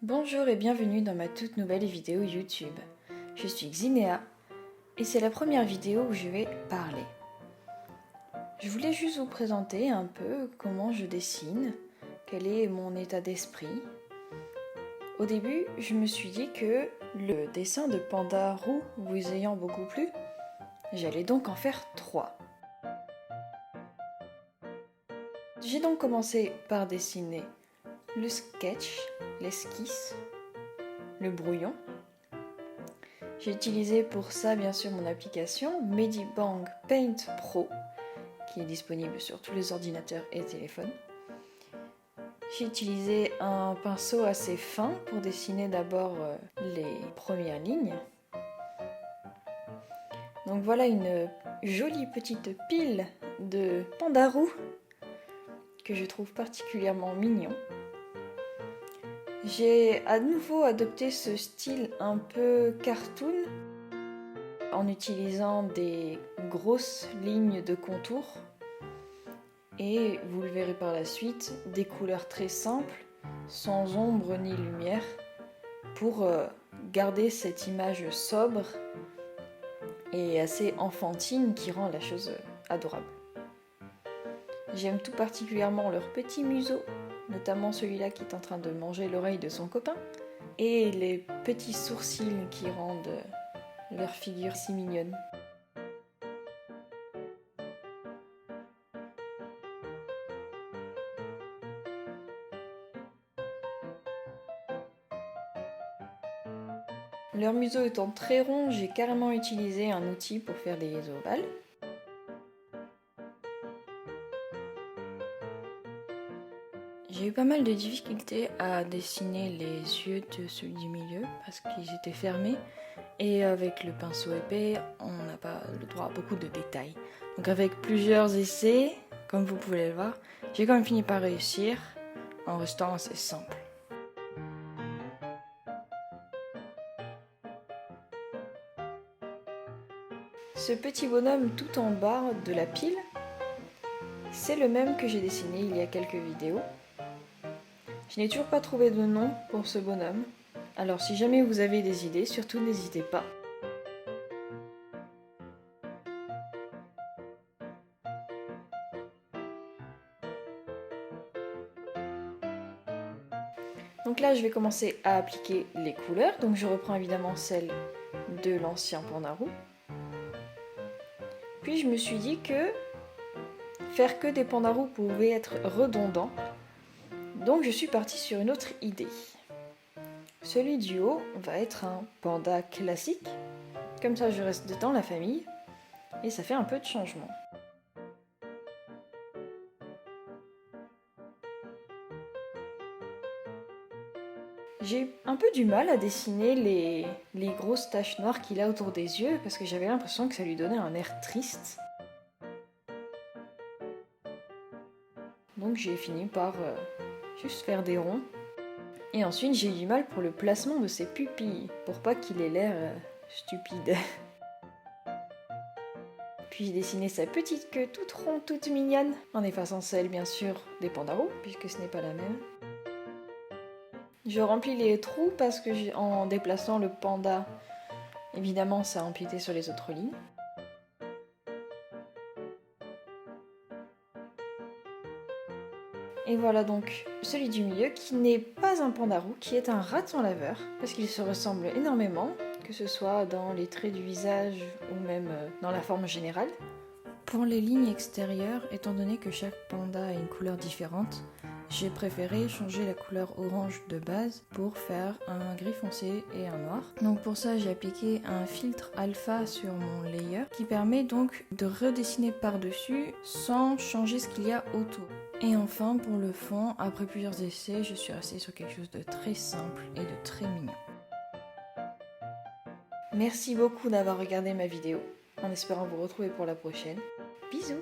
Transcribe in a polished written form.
Bonjour et bienvenue dans ma toute nouvelle vidéo YouTube. Je suis Xinéa et c'est la première vidéo où je vais parler. Je voulais juste vous présenter un peu comment je dessine, quel est mon état d'esprit. Au début, je me suis dit que le dessin de panda roux vous ayant beaucoup plu, j'allais donc en faire 3. J'ai donc commencé par dessiner le sketch, l'esquisse, le brouillon. J'ai utilisé pour ça bien sûr mon application Medibang Paint Pro qui est disponible sur tous les ordinateurs et téléphones. J'ai utilisé un pinceau assez fin pour dessiner d'abord les premières lignes. Donc voilà une jolie petite pile de panda roux que je trouve particulièrement mignon. J'ai à nouveau adopté ce style un peu cartoon en utilisant des grosses lignes de contour et vous le verrez par la suite, des couleurs très simples, sans ombre ni lumière, pour garder cette image sobre et assez enfantine qui rend la chose adorable. J'aime tout particulièrement leur petit museau, notamment celui-là qui est en train de manger l'oreille de son copain, et les petits sourcils qui rendent leur figure si mignonne. Leur museau étant très rond, j'ai carrément utilisé un outil pour faire des ovales. J'ai eu pas mal de difficultés à dessiner les yeux de celui du milieu parce qu'ils étaient fermés et avec le pinceau épais, on n'a pas le droit à beaucoup de détails. Donc avec plusieurs essais, comme vous pouvez le voir, j'ai quand même fini par réussir en restant assez simple. Ce petit bonhomme tout en bas de la pile, c'est le même que j'ai dessiné il y a quelques vidéos. Je n'ai toujours pas trouvé de nom pour ce bonhomme, alors si jamais vous avez des idées, surtout n'hésitez pas. Donc là, je vais commencer à appliquer les couleurs. Donc je reprends évidemment celle de l'ancien panda roux. Puis je me suis dit que faire que des pandas roux pouvait être redondant. Donc je suis partie sur une autre idée. Celui du haut va être un panda classique. Comme ça, je reste dans la famille. Et ça fait un peu de changement. J'ai eu un peu du mal à dessiner les grosses taches noires qu'il a autour des yeux parce que j'avais l'impression que ça lui donnait un air triste. Donc j'ai fini par juste faire des ronds. Et ensuite j'ai eu du mal pour le placement de ses pupilles, pour pas qu'il ait l'air stupide. Puis j'ai dessiné sa petite queue toute ronde, toute mignonne, en effaçant celle bien sûr des pandas roux, puisque ce n'est pas la même. Je remplis les trous parce que en déplaçant le panda, évidemment ça a empiété sur les autres lignes. Et voilà donc celui du milieu qui n'est pas un panda roux, qui est un raton laveur, parce qu'ils se ressemblent énormément, que ce soit dans les traits du visage ou même dans la forme générale. Pour les lignes extérieures, étant donné que chaque panda a une couleur différente, j'ai préféré changer la couleur orange de base pour faire un gris foncé et un noir. Donc pour ça, j'ai appliqué un filtre alpha sur mon layer qui permet donc de redessiner par-dessus sans changer ce qu'il y a autour. Et enfin, pour le fond, après plusieurs essais, je suis restée sur quelque chose de très simple et de très mignon. Merci beaucoup d'avoir regardé ma vidéo, en espérant vous retrouver pour la prochaine. Bisous!